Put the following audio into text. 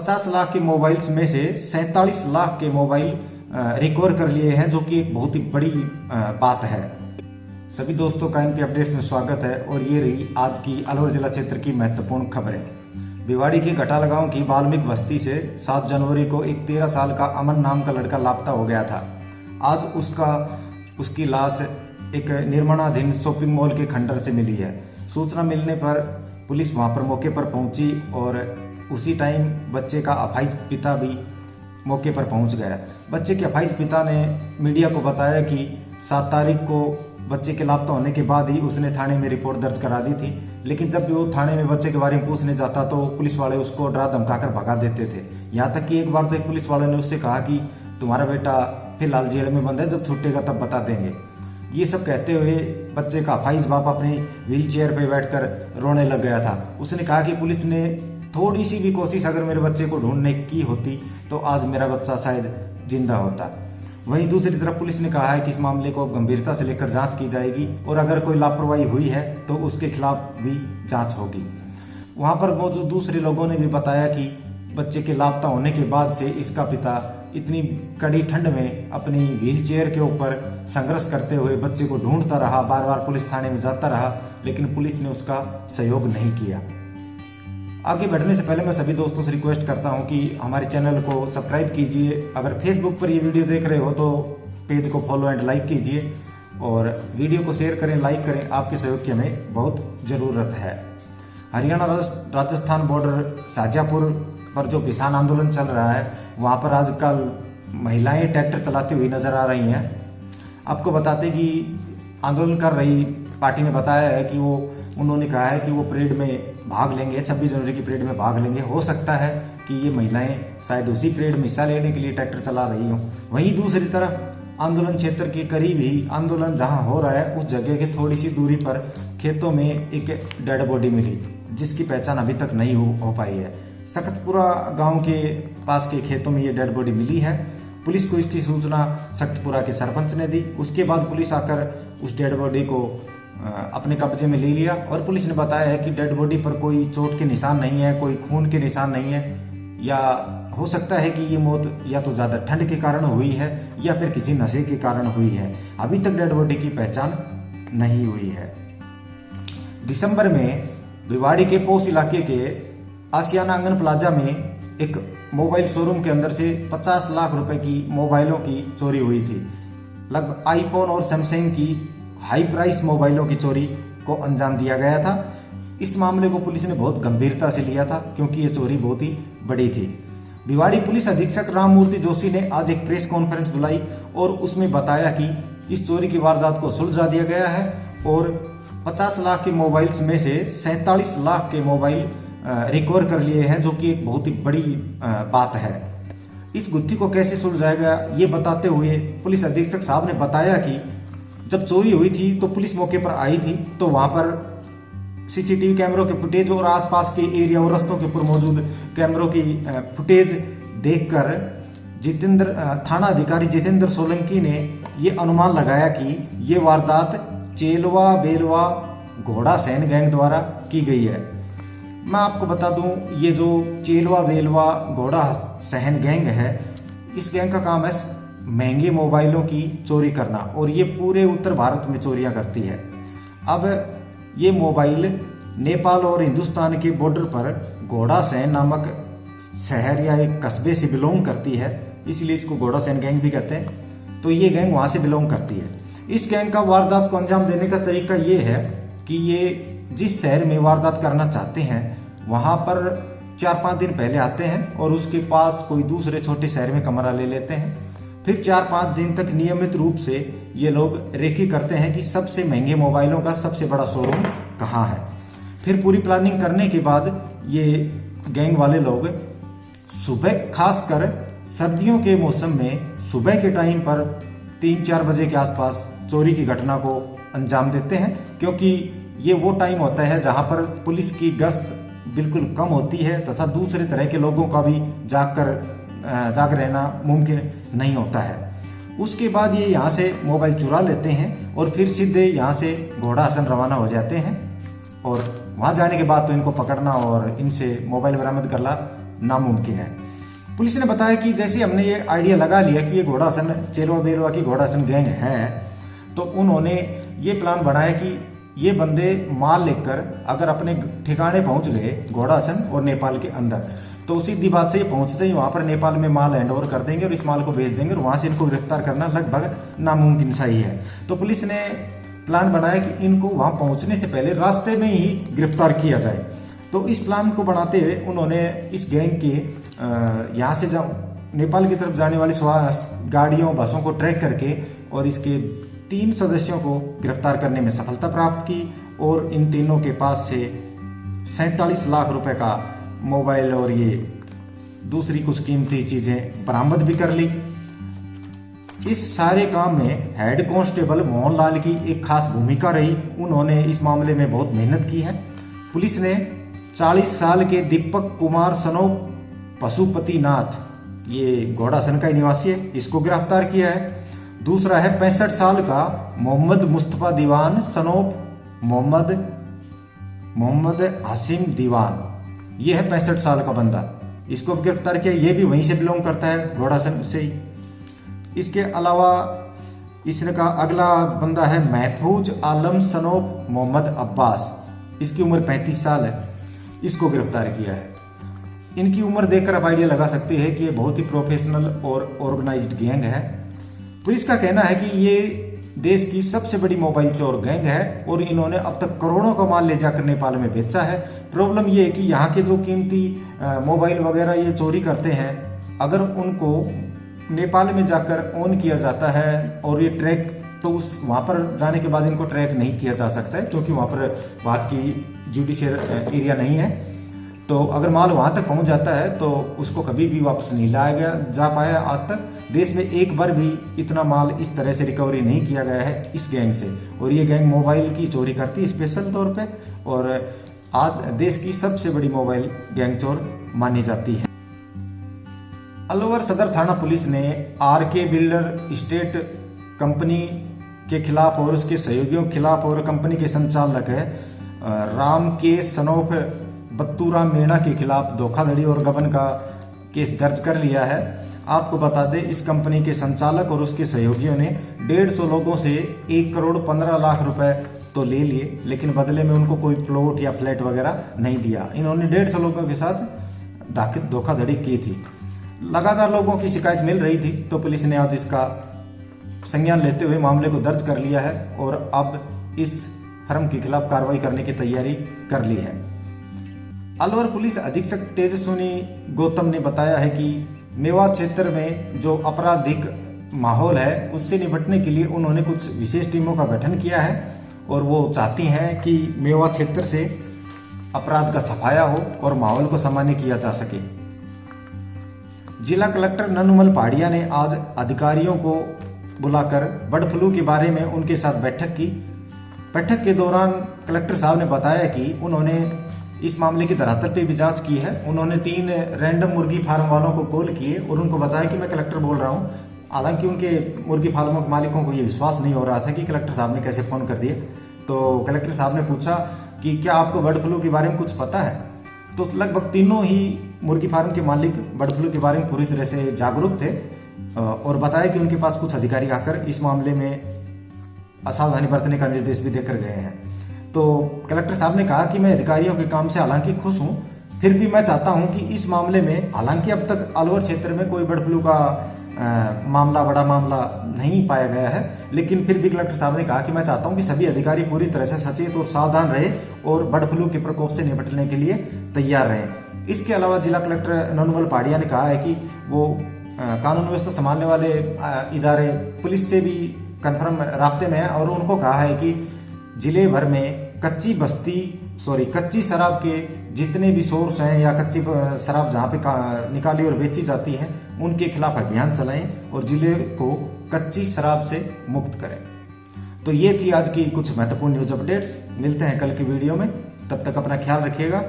50 लाख के मोबाइल्स में से 47 लाख के मोबाइल रिकवर कर लिए हैं, जो कि एक बहुत ही बड़ी बात है। सभी दोस्तों का एनपी अपडेट्स में स्वागत है और ये रही आज की अलवर जिला क्षेत्र की महत्वपूर्ण खबरें। भिवाड़ी के घटाला गांव की वाल्मीकि बस्ती से 7 जनवरी को एक 13 साल का अमन नाम का लड़का लापता हो गया था। आज उसकी लाश एक निर्माणाधीन शॉपिंग मॉल के खंडर से मिली है। सूचना मिलने पर पुलिस वहां पर मौके पर पहुंची और उसी टाइम बच्चे का अफाइज पिता भी मौके पर पहुंच गया। बच्चे के अफाइज पिता ने मीडिया को बताया कि 7 तारीख को बच्चे के लापता होने के बाद ही उसने थाने में रिपोर्ट दर्ज करा दी थी, लेकिन जब भी वो थाने में बच्चे के बारे में पूछने जाता तो पुलिस वाले उसको डरा धमकाकर भगा देते थे। यहाँ तक कि एक बार तो एक पुलिस वाले ने उससे कहा कि तुम्हारा बेटा फिलहाल जेल में बंद है, जब छूटेगा तब बता देंगे। ये सब कहते हुए बच्चे का अफाइज बाप अपनी व्हील चेयर पे बैठकर रोने लग गया था। उसने कहा कि पुलिस ने थोड़ी सी भी कोशिश अगर मेरे बच्चे को ढूंढने की होती तो आज मेरा बच्चा शायद जिंदा होता। वहीं दूसरी तरफ पुलिस ने कहा है कि इस मामले को गंभीरता से लेकर जांच की जाएगी और अगर कोई लापरवाही हुई है तो उसके खिलाफ भी जांच होगी। वहां पर मौजूद दूसरे लोगों ने भी बताया कि बच्चे के लापता होने के बाद से इसका पिता इतनी कड़ी ठंड में अपनी व्हील चेयर के ऊपर संघर्ष करते हुए बच्चे को ढूंढता रहा, बार बार पुलिस थाने में जाता रहा, लेकिन पुलिस ने उसका सहयोग नहीं किया। आगे बढ़ने से पहले मैं सभी दोस्तों से रिक्वेस्ट करता हूं कि हमारे चैनल को सब्सक्राइब कीजिए। अगर फेसबुक पर ये वीडियो देख रहे हो तो पेज को फॉलो एंड लाइक कीजिए और वीडियो को शेयर करें, लाइक करें। आपके सहयोग की हमें बहुत जरूरत है। हरियाणा राजस्थान बॉर्डर शाजापुर पर जो किसान आंदोलन चल रहा है, वहां पर आजकल महिलाएं ट्रैक्टर चलाती हुई नजर आ रही हैं। आपको बताते कि आंदोलन कर रही पार्टी ने बताया है कि उन्होंने कहा है कि वो परेड में भाग लेंगे, 26 जनवरी की परेड में भाग लेंगे। हो सकता है कि ये महिलाएं शायद उसी परेड में हिस्सा लेने के लिए ट्रैक्टर चला रही हों। वहीं दूसरी तरफ आंदोलन क्षेत्र के करीब ही आंदोलन जहां हो रहा है उस जगह के थोड़ी सी दूरी पर खेतों में एक डेड बॉडी मिली, जिसकी पहचान अभी तक नहीं हो पाई है। सख्तपुरा गांव के पास के खेतों में ये डेड बॉडी मिली है। पुलिस को इसकी सूचना सख्तपुरा के सरपंच ने दी। उसके बाद पुलिस आकर उस डेड बॉडी को अपने कब्जे में ले लिया और पुलिस ने बताया है कि डेड बॉडी पर कोई चोट के निशान नहीं है, कोई खून के निशान नहीं है, या हो सकता है कि ये मौत या तो ज्यादा ठंड के कारण हुई है या फिर किसी नशे के कारण हुई है। अभी तक डेड बॉडी की पहचान नहीं हुई है। दिसंबर में भिवाड़ी के पोस इलाके के आसियाना आंगन प्लाजा में एक मोबाइल शोरूम के अंदर से 50 लाख रुपए की मोबाइलों की चोरी हुई थी। लगभग आईफोन और सैमसंग की हाई प्राइस मोबाइलों की चोरी को अंजाम दिया गया था। इस मामले को पुलिस ने बहुत गंभीरता से लिया था क्योंकि ये चोरी बहुत ही बड़ी थी। भिवाड़ी पुलिस अधीक्षक राममूर्ति जोशी ने आज एक प्रेस कॉन्फ्रेंस बुलाई और उसमें बताया कि इस चोरी की वारदात को सुलझा दिया गया है और 50 लाख के मोबाइल्स में से 47 लाख के मोबाइल रिकवर कर लिए हैं, जो कि एक बहुत ही बड़ी बात है। इस गुत्थी को कैसे सुलझाया गया ये बताते हुए पुलिस अधीक्षक साहब ने बताया कि जब चोरी हुई थी तो पुलिस मौके पर आई थी, तो वहां पर सीसीटीवी कैमरों के फुटेज और आसपास के एरिया और रस्तों के ऊपर मौजूद कैमरों की फुटेज देखकर थाना अधिकारी जितेंद्र सोलंकी ने ये अनुमान लगाया कि ये वारदात चेलवा बेलवा घोड़ा सैन गैंग द्वारा की गई है। मैं आपको बता दूं, ये जो चेलवा बेलवा घोड़ा सहन गैंग है, इस गैंग का काम है महंगे मोबाइलों की चोरी करना और ये पूरे उत्तर भारत में चोरियां करती है। अब ये मोबाइल नेपाल और हिंदुस्तान के बॉर्डर पर घोड़ा सहन नामक शहर या एक कस्बे से बिलोंग करती है, इसलिए इसको घोड़ा सहन गैंग भी कहते हैं। तो ये गैंग वहां से बिलोंग करती है। इस गैंग का वारदात को अंजाम देने का तरीका ये है कि ये जिस शहर में वारदात करना चाहते हैं वहां पर 4-5 दिन पहले आते हैं और उसके पास कोई दूसरे छोटे शहर में कमरा ले लेते हैं। फिर 4-5 दिन तक नियमित रूप से ये लोग रेकी करते हैं कि सबसे महंगे मोबाइलों का सबसे बड़ा शोरूम कहाँ है। फिर पूरी प्लानिंग करने के बाद ये गैंग वाले लोग सुबह, खासकर सर्दियों के मौसम में सुबह के टाइम पर 3-4 बजे के आसपास चोरी की घटना को अंजाम देते हैं, क्योंकि ये वो टाइम होता है जहां पर पुलिस की गश्त बिल्कुल कम होती है तथा दूसरे तरह के लोगों का भी जाग रहना मुमकिन नहीं होता है। उसके बाद ये यहाँ से मोबाइल चुरा लेते हैं और फिर सीधे यहाँ से घोड़ा हसन रवाना हो जाते हैं और वहां जाने के बाद तो इनको पकड़ना और इनसे मोबाइल बरामद करना नामुमकिन है। पुलिस ने बताया कि जैसे हमने ये आइडिया लगा लिया कि ये घोड़ासन चेलवा बेलवा की घोड़ासन गैंग है, तो उन्होंने ये प्लान बनाया कि ये बंदे माल लेकर अगर अपने ठिकाने पहुंच गए घोड़ासन और नेपाल के अंदर, तो सीधी बात से ये पहुंचते ही वहां पर नेपाल में माल हैंड ओवर कर देंगे और इस माल को बेच देंगे और वहां से इनको गिरफ्तार करना लगभग नामुमकिन सा ही है। तो पुलिस ने प्लान बनाया कि इनको वहां पहुंचने से पहले रास्ते में ही गिरफ्तार किया जाए। तो इस प्लान को बनाते हुए उन्होंने इस गैंग के यहाँ से नेपाल की तरफ जाने वाली गाड़ियों बसों को ट्रैक करके और इसके 3 सदस्यों को गिरफ्तार करने में सफलता प्राप्त की और इन तीनों के पास से 47 लाख रुपए का मोबाइल और ये दूसरी कुछ कीमती चीजें बरामद भी कर ली। इस सारे काम में हेड कांस्टेबल मोहनलाल की एक खास भूमिका रही। उन्होंने इस मामले में बहुत मेहनत की है। पुलिस ने 40 साल के दीपक कुमार सनोप पशुपतिनाथ, ये घोड़ासन का निवासी है, इसको गिरफ्तार किया है। दूसरा है 65 साल का मोहम्मद मुस्तफा दीवान सनोप मोहम्मद हसीम दीवान, ये है 65 साल का बंदा, इसको गिरफ्तार किया। ये भी वहीं से बिलोंग करता है, घोड़ासन से ही। इसके अलावा इसका अगला बंदा है महफूज आलम सनोप मोहम्मद अब्बास, इसकी उम्र 35 साल है, इसको गिरफ्तार किया है। इनकी उम्र देखकर आप आइडिया लगा सकते हैं कि ये बहुत ही प्रोफेशनल और ऑर्गेनाइज्ड गैंग है। पुलिस का कहना है कि ये देश की सबसे बड़ी मोबाइल चोर गैंग है और इन्होंने अब तक करोड़ों का माल ले जाकर नेपाल में बेचा है। प्रॉब्लम ये है कि यहाँ के जो कीमती मोबाइल वगैरह ये चोरी करते हैं, अगर उनको नेपाल में जाकर ऑन किया जाता है और ये ट्रैक, तो उस वहां पर जाने के बाद इनको ट्रैक नहीं किया जा सकता है क्योंकि वहां पर भारत की जुडिशियल एरिया नहीं है। तो अगर माल वहां तक पहुंच जाता है तो उसको कभी भी वापस नहीं लाया जा पाया। आज तक देश में एक बार भी इतना माल इस तरह से रिकवरी नहीं किया गया है इस गैंग से। और ये गैंग मोबाइल की चोरी करती है स्पेशल तौर पे, और आज देश की सबसे बड़ी मोबाइल गैंग चोर मानी जाती है। अलवर सदर थाना पुलिस ने आरके बिल्डर स्टेट कंपनी के खिलाफ और उसके सहयोगियों के खिलाफ और कंपनी के संचालक है राम के सनोफ बत्तूरा मीणा के खिलाफ धोखाधड़ी और गबन का केस दर्ज कर लिया है। आपको बता दें, इस कंपनी के संचालक और उसके सहयोगियों ने 150 लोगों से 1 करोड़ 15 लाख रुपए तो ले लिए, लेकिन बदले में उनको कोई प्लॉट या फ्लैट वगैरह नहीं दिया। इन्होंने 150 लोगों के साथ धोखाधड़ी की थी। लगातार लोगों की शिकायत मिल रही थी, तो पुलिस ने आज इसका संज्ञान लेते हुए मामले को दर्ज कर लिया है और अब इस फर्म के खिलाफ कार्रवाई करने की तैयारी कर ली है। अलवर पुलिस अधीक्षक तेजस्विनी गौतम ने बताया है कि मेवात क्षेत्र में जो आपराधिक माहौल है उससे निपटने के लिए उन्होंने कुछ विशेष टीमों का गठन किया है और वो चाहती हैं कि मेवात क्षेत्र से अपराध का सफाया हो और माहौल को सामान्य किया जा सके। जिला कलेक्टर ननुमल पहाड़िया ने आज अधिकारियों को बुलाकर बर्ड फ्लू के बारे में उनके साथ बैठक की। बैठक के दौरान कलेक्टर साहब ने बताया कि उन्होंने इस मामले की धरातल पे भी जांच की है। उन्होंने 3 रैंडम मुर्गी फार्म वालों को कॉल किए और उनको बताया कि मैं कलेक्टर बोल रहा हूं। हालांकि उनके मुर्गी फार्मों के मालिकों को ये विश्वास नहीं हो रहा था कि कलेक्टर साहब ने कैसे फोन कर दिए। तो कलेक्टर साहब ने पूछा कि क्या आपको बर्ड फ्लू के बारे में कुछ पता है? तो लगभग तीनों ही मुर्गी फार्म के मालिक बर्ड फ्लू के बारे में पूरी तरह से जागरूक थे और बताया कि उनके पास कुछ अधिकारी आकर इस मामले में असावधानी बरतने का निर्देश भी देकर गए हैं। तो कलेक्टर साहब ने कहा कि मैं अधिकारियों के काम से हालांकि खुश हूं, फिर भी मैं चाहता हूं कि इस मामले में, हालांकि अब तक अलवर क्षेत्र में कोई बर्ड फ्लू का बड़ा मामला नहीं पाया गया है, लेकिन फिर भी कलेक्टर साहब ने कहा कि मैं चाहता हूं कि सभी अधिकारी पूरी तरह से सचेत और सावधान रहे और बर्ड फ्लू के प्रकोप से निपटने के लिए तैयार रहे। इसके अलावा जिला कलेक्टर ननुमल पहाड़िया ने कहा है कि वो कानून व्यवस्था संभालने वाले इदारे पुलिस से भी कन्फर्म राब्ते में है और उनको कहा है कि जिले भर में कच्ची शराब के जितने भी सोर्स हैं या कच्ची शराब जहां पे निकाली और बेची जाती है उनके खिलाफ अभियान चलाएं और जिले को कच्ची शराब से मुक्त करें। तो ये थी आज की कुछ महत्वपूर्ण न्यूज अपडेट्स। मिलते हैं कल की वीडियो में, तब तक अपना ख्याल रखिएगा।